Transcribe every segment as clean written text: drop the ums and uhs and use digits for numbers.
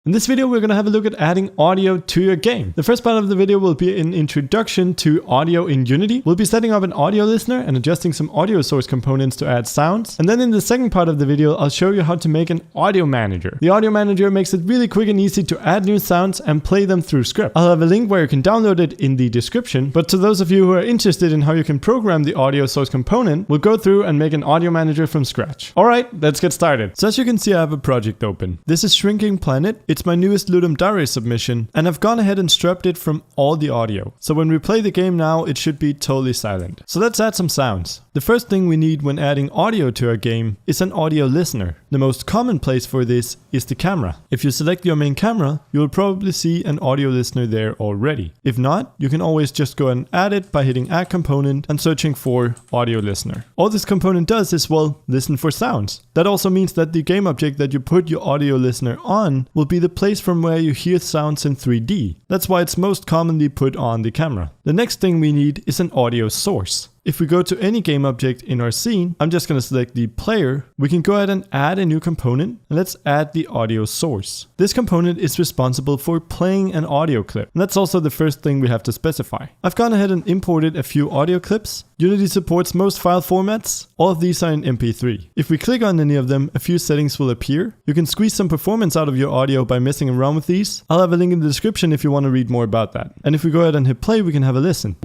In this video, we're going to have a look at adding audio to your game. The first part of the video will be an introduction to audio in Unity. We'll be setting up an audio listener and adjusting some audio source components to add sounds. And then in the second part of the video, I'll show you how to make an audio manager. The audio manager makes it really quick and easy to add new sounds and play them through script. I'll have a link where you can download it in the description. But to those of you who are interested in how you can program the audio source component, we'll go through and make an audio manager from scratch. All right, let's get started. So as you can see, I have a project open. This is Shrinking Planet. It's my newest Ludum Dare submission, and I've gone ahead and stripped it from all the audio. So when we play the game now, it should be totally silent. So let's add some sounds. The first thing we need when adding audio to our game is an audio listener. The most common place for this is the camera. If you select your main camera, you'll probably see an audio listener there already. If not, you can always just go and add it by hitting Add Component and searching for audio listener. All this component does is, well, listen for sounds. That also means that the game object that you put your audio listener on will be the place from where you hear sounds in 3D. That's why it's most commonly put on the camera. The next thing we need is an audio source. If we go to any game object in our scene, I'm just going to select the player. We can go ahead and add a new component, and let's add the audio source. This component is responsible for playing an audio clip, and that's also the first thing we have to specify. I've gone ahead and imported a few audio clips. Unity supports most file formats. All of these are in MP3. If we click on any of them, a few settings will appear. You can squeeze some performance out of your audio by messing around with these. I'll have a link in the description if you want to read more about that. And if we go ahead and hit play, we can have a listen.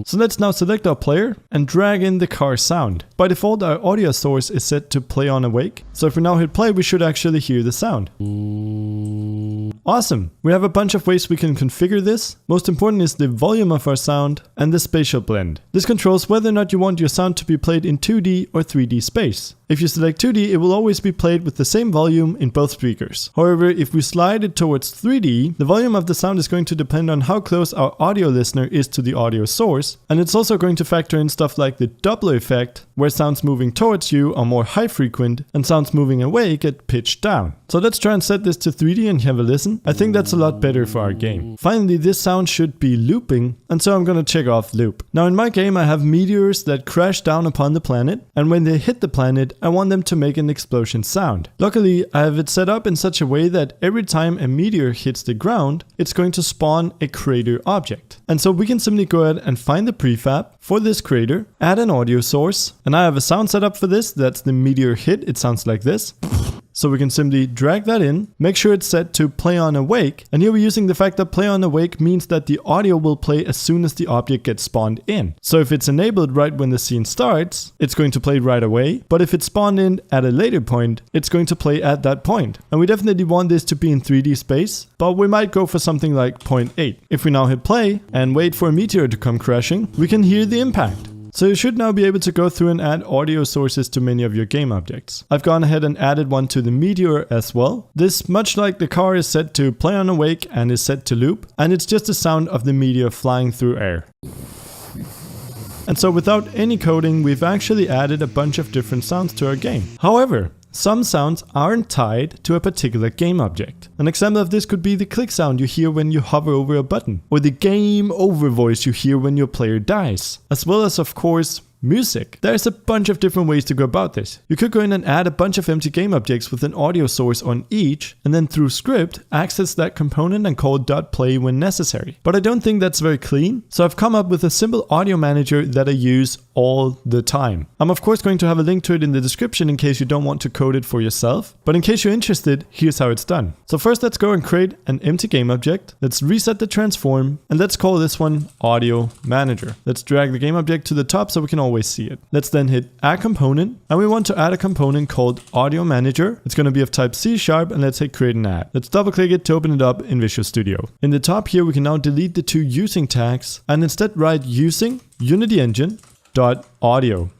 So let's now select our player and drag in the car sound. By default, our audio source is set to play on awake. So if we now hit play, we should actually hear the sound. Awesome! We have a bunch of ways we can configure this. Most important is the volume of our sound and the spatial blend. This controls whether or not you want your sound to be played in 2D or 3D space. If you select 2D, it will always be played with the same volume in both speakers. However, if we slide it towards 3D, the volume of the sound is going to depend on how close our audio listener is to the audio source, and it's also going to factor in stuff like the Doppler effect, where sounds moving towards you are more high frequent and sounds moving away get pitched down. So let's try and set this to 3D and have a listen. I think that's a lot better for our game. Finally, this sound should be looping, and so I'm going to check off loop. Now in my game, I have meteors that crash down upon the planet, and when they hit the planet, I want them to make an explosion sound. Luckily, I have it set up in such a way that every time a meteor hits the ground, it's going to spawn a crater object. And so we can simply go ahead and find the prefab for this crater, add an audio source, and I have a sound set up for this. That's the meteor hit. It sounds like this. So we can simply drag that in, make sure it's set to play on awake, and here we're using the fact that play on awake means that the audio will play as soon as the object gets spawned in. So if it's enabled right when the scene starts, it's going to play right away, but if it's spawned in at a later point, it's going to play at that point. And we definitely want this to be in 3D space, but we might go for something like 0.8. If we now hit play and wait for a meteor to come crashing, we can hear the impact. So you should now be able to go through and add audio sources to many of your game objects. I've gone ahead and added one to the meteor as well. This, much like the car, is set to play on awake and is set to loop, and it's just the sound of the meteor flying through air. And so without any coding, we've actually added a bunch of different sounds to our game. However, some sounds aren't tied to a particular game object. An example of this could be the click sound you hear when you hover over a button, or the game over voice you hear when your player dies, as well as, of course, music. There's a bunch of different ways to go about this. You could go in and add a bunch of empty game objects with an audio source on each, and then through script, access that component and call .play when necessary. But I don't think that's very clean, so I've come up with a simple audio manager that I use all the time. I'm of course going to have a link to it in the description in case you don't want to code it for yourself, but in case you're interested, here's how it's done. So first let's go and create an empty game object. Let's reset the transform, and let's call this one audio manager. Let's drag the game object to the top so we can always see it. Let's then hit add component, and we want to add a component called audio manager. It's going to be of type C#, and let's hit create an add. Let's double click it to open it up in Visual Studio. In the top here, we can now delete the two using tags and instead write using Unity Engine .audio.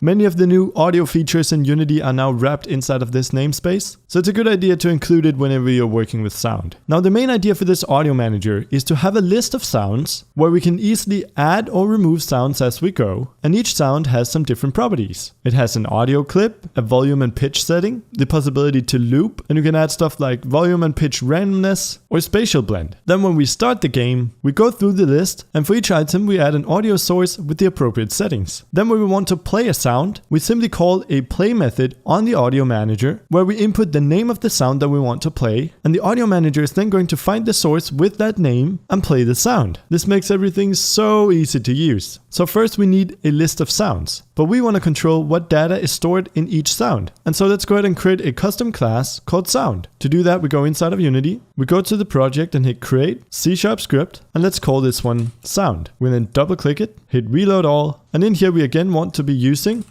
Many of the new audio features in Unity are now wrapped inside of this namespace, so it's a good idea to include it whenever you're working with sound. Now the main idea for this audio manager is to have a list of sounds where we can easily add or remove sounds as we go, and each sound has some different properties. It has an audio clip, a volume and pitch setting, the possibility to loop, and you can add stuff like volume and pitch randomness, or spatial blend. Then when we start the game, we go through the list, and for each item we add an audio source with the appropriate settings. Then when we want to play a sound, we simply call a play method on the audio manager, where we input the name of the sound that we want to play, and the audio manager is then going to find the source with that name and play the sound. This makes everything so easy to use. So first we need a list of sounds, but we want to control what data is stored in each sound. And so let's go ahead and create a custom class called sound. To do that, we go inside of Unity, we go to the project and hit create, C# script, and let's call this one sound. We then double click it, hit reload all, and in here we again want to be using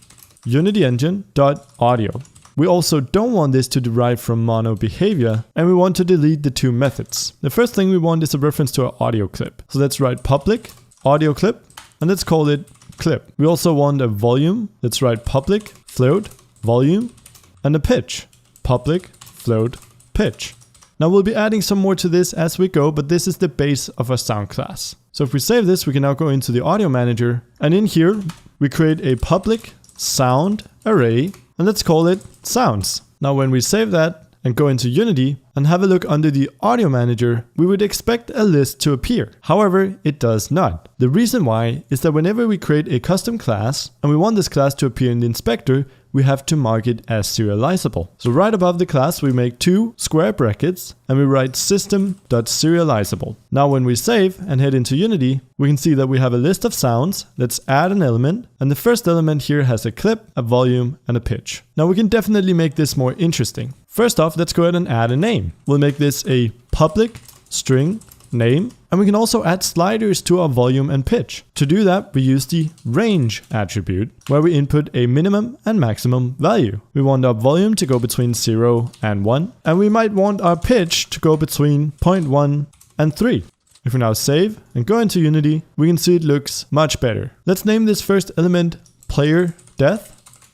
Unity engine.audio. We also don't want this to derive from mono behavior, and we want to delete the two methods. The first thing we want is a reference to our audio clip. So let's write public audio clip, and let's call it clip. We also want a volume. Let's write public float volume, and a pitch, public float pitch. Now we'll be adding some more to this as we go, but this is the base of our sound class. So if we save this, we can now go into the audio manager, and in here we create a public sound array, and let's call it sounds. Now when we save that and go into Unity and have a look under the audio manager, we would expect a list to appear. However, it does not. The reason why is that whenever we create a custom class and we want this class to appear in the inspector, we have to mark it as serializable. So right above the class, we make two square brackets and we write system.serializable. Now when we save and head into Unity, we can see that we have a list of sounds. Let's add an element, and the first element here has a clip, a volume, and a pitch. Now we can definitely make this more interesting. First off, let's go ahead and add a name. We'll make this a public string name, and we can also add sliders to our volume and pitch. To do that, we use the range attribute, where we input a minimum and maximum value. We want our volume to go between 0 and 1, and we might want our pitch to go between 0.1 and 3. If we now save and go into Unity, we can see it looks much better. Let's name this first element player death,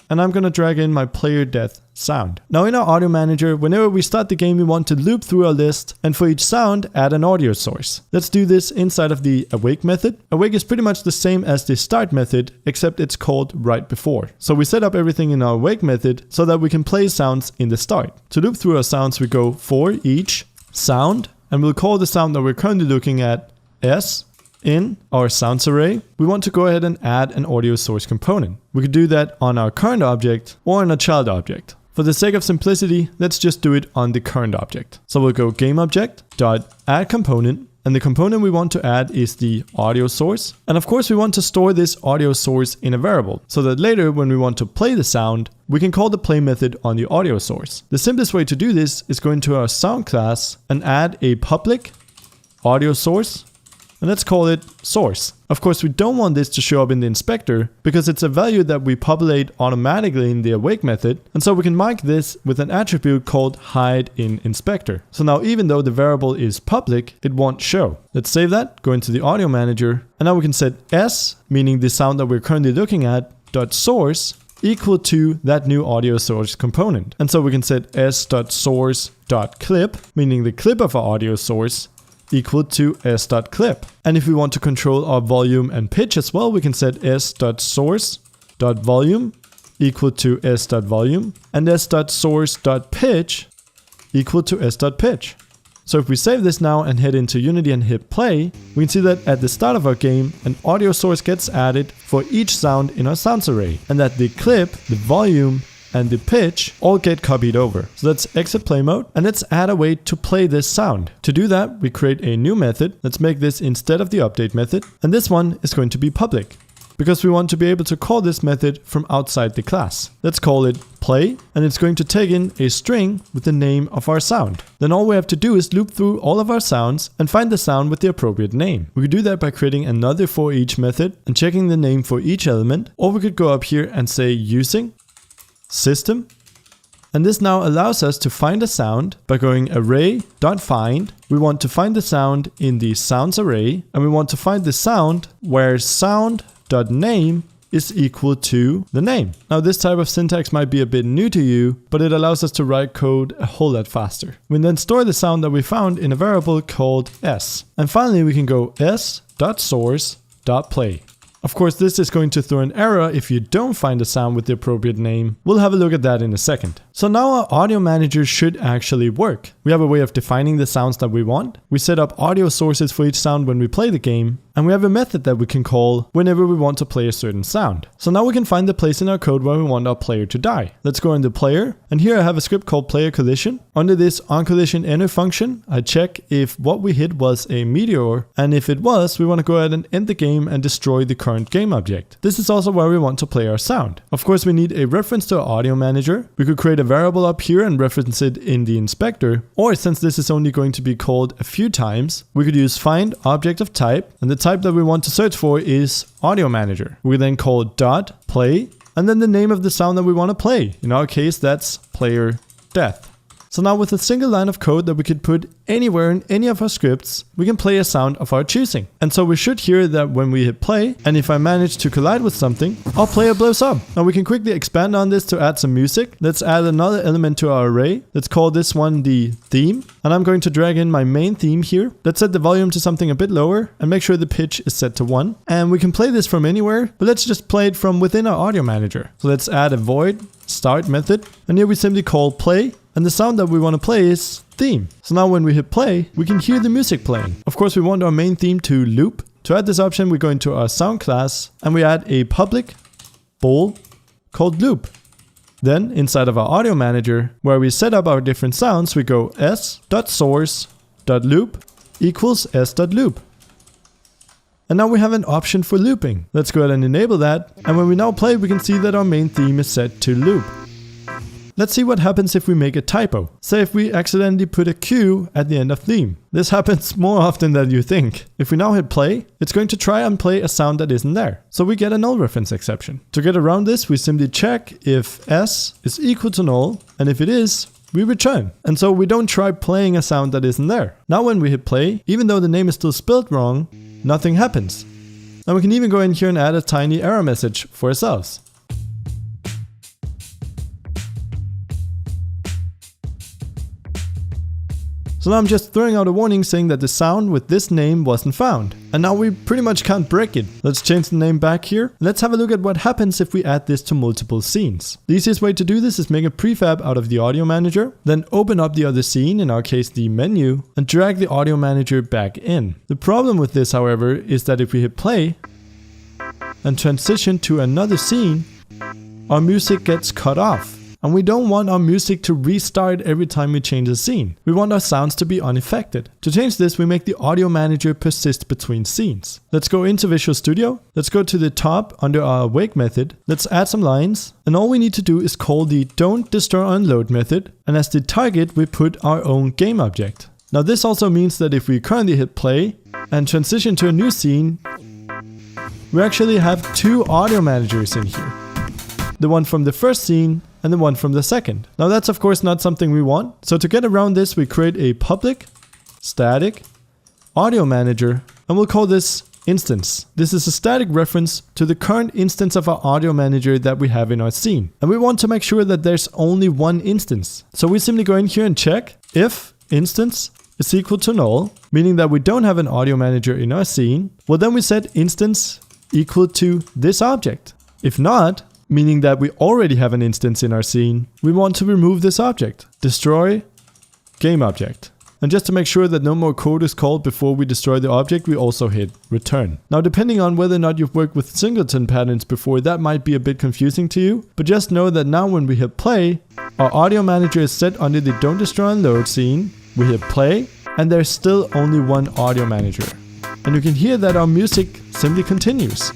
and I'm gonna drag in my player death sound. Now in our audio manager, whenever we start the game, we want to loop through our list, and for each sound, add an audio source. Let's do this inside of the awake method. Awake is pretty much the same as the start method, except it's called right before. So we set up everything in our awake method so that we can play sounds in the start. To loop through our sounds, we go for each sound, and we'll call the sound that we're currently looking at S. In our sounds array, we want to go ahead and add an audio source component. We could do that on our current object or on a child object. For the sake of simplicity, let's just do it on the current object. So we'll go GameObject.add component, and the component we want to add is the audio source. And of course we want to store this audio source in a variable, so that later when we want to play the sound, we can call the play method on the audio source. The simplest way to do this is go into our sound class and add a public audio source, and let's call it source. Of course, we don't want this to show up in the inspector because it's a value that we populate automatically in the awake method, and so we can mark this with an attribute called hide in inspector. So now even though the variable is public, it won't show. Let's save that, go into the audio manager, and now we can set S, meaning the sound that we're currently looking at, .source equal to that new audio source component. And so we can set s.source.clip, meaning the clip of our audio source, equal to s.clip. And if we want to control our volume and pitch as well, we can set s.source.volume equal to s.volume and s.source.pitch equal to s.pitch. So if we save this now and head into Unity and hit play, we can see that at the start of our game, an audio source gets added for each sound in our sounds array, and that the clip, the volume, and the pitch all get copied over. So let's exit play mode and let's add a way to play this sound. To do that, we create a new method. Let's make this instead of the update method, and this one is going to be public because we want to be able to call this method from outside the class. Let's call it play, and it's going to take in a string with the name of our sound. Then all we have to do is loop through all of our sounds and find the sound with the appropriate name. We could do that by creating another for each method and checking the name for each element, or we could go up here and say using system, and this now allows us to find a sound by going array.find. We want to find the sound in the sounds array, and we want to find the sound where sound.name is equal to the name. Now this type of syntax might be a bit new to you, but it allows us to write code a whole lot faster. We then store the sound that we found in a variable called s. And finally we can go s.source.play. Of course, this is going to throw an error if you don't find a sound with the appropriate name. We'll have a look at that in a second. So now our audio manager should actually work. We have a way of defining the sounds that we want. We set up audio sources for each sound when we play the game. And we have a method that we can call whenever we want to play a certain sound. So now we can find the place in our code where we want our player to die. Let's go into player. And here I have a script called player collision. Under this onCollisionEnter function, I check if what we hit was a meteor. And if it was, we want to go ahead and end the game and destroy the current game object. This is also where we want to play our sound. Of course, we need a reference to our audio manager. We could create a variable up here and reference it in the inspector. Or since this is only going to be called a few times, we could use find object of type, and the type that we want to search for is audio manager. We then call dot play and then the name of the sound that we want to play. In our case, that's player death. So now with a single line of code that we could put anywhere in any of our scripts, we can play a sound of our choosing. And so we should hear that when we hit play, and if I manage to collide with something, our player blows up. Now we can quickly expand on this to add some music. Let's add another element to our array. Let's call this one the theme. And I'm going to drag in my main theme here. Let's set the volume to something a bit lower and make sure the pitch is set to 1. And we can play this from anywhere, but let's just play it from within our audio manager. So let's add a void start method. And here we simply call play. And the sound that we want to play is theme. So now when we hit play, we can hear the music playing. Of course, we want our main theme to loop. To add this option, we go into our sound class and we add a public bool called loop. Then inside of our audio manager, where we set up our different sounds, we go s.source.loop equals s.loop. And now we have an option for looping. Let's go ahead and enable that. And when we now play, we can see that our main theme is set to loop. Let's see what happens if we make a typo. Say if we accidentally put a Q at the end of theme. This happens more often than you think. If we now hit play, it's going to try and play a sound that isn't there. So we get a null reference exception. To get around this, we simply check if s is equal to null, and if it is, we return. And so we don't try playing a sound that isn't there. Now when we hit play, even though the name is still spelled wrong, nothing happens. And we can even go in here and add a tiny error message for ourselves. So now I'm just throwing out a warning saying that the sound with this name wasn't found. And now we pretty much can't break it. Let's change the name back here. Let's have a look at what happens if we add this to multiple scenes. The easiest way to do this is make a prefab out of the audio manager, then open up the other scene, in our case the menu, and drag the audio manager back in. The problem with this, however, is that if we hit play and transition to another scene, our music gets cut off. And we don't want our music to restart every time we change a scene. We want our sounds to be unaffected. To change this, we make the audio manager persist between scenes. Let's go into Visual Studio. Let's go to the top under our wake method. Let's add some lines. And all we need to do is call the don't destroy unload method. And as the target, we put our own game object. Now this also means that if we currently hit play and transition to a new scene, we actually have two audio managers in here. The one from the first scene and the one from the second. Now that's of course not something we want. So to get around this, we create a public static audio manager and we'll call this instance. This is a static reference to the current instance of our audio manager that we have in our scene. And we want to make sure that there's only one instance. So we simply go in here and check if instance is equal to null, meaning that we don't have an audio manager in our scene. Well, then we set instance equal to this object. If not, meaning that we already have an instance in our scene, we want to remove this object. Destroy game object. And just to make sure that no more code is called before we destroy the object, we also hit return. Now depending on whether or not you've worked with singleton patterns before, that might be a bit confusing to you. But just know that now when we hit play, our audio manager is set under the don't destroy unload scene. We hit play and there's still only one audio manager. And you can hear that our music simply continues.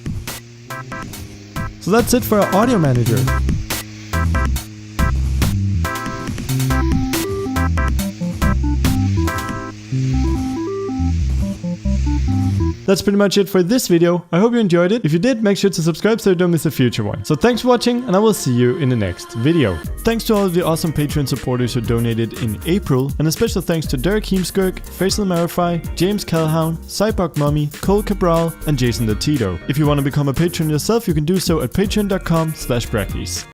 So that's it for our audio manager. That's pretty much it for this video. I hope you enjoyed it. If you did, make sure to subscribe so you don't miss a future one. So thanks for watching and I will see you in the next video. Thanks to all of the awesome Patreon supporters who donated in April, and a special thanks to Derek Heemskirk, Faisal Marify, James Calhoun, Cyborg Mummy, Cole Cabral, and Jason the Tito. If you want to become a patron yourself, you can do so at patreon.com/Brackeys.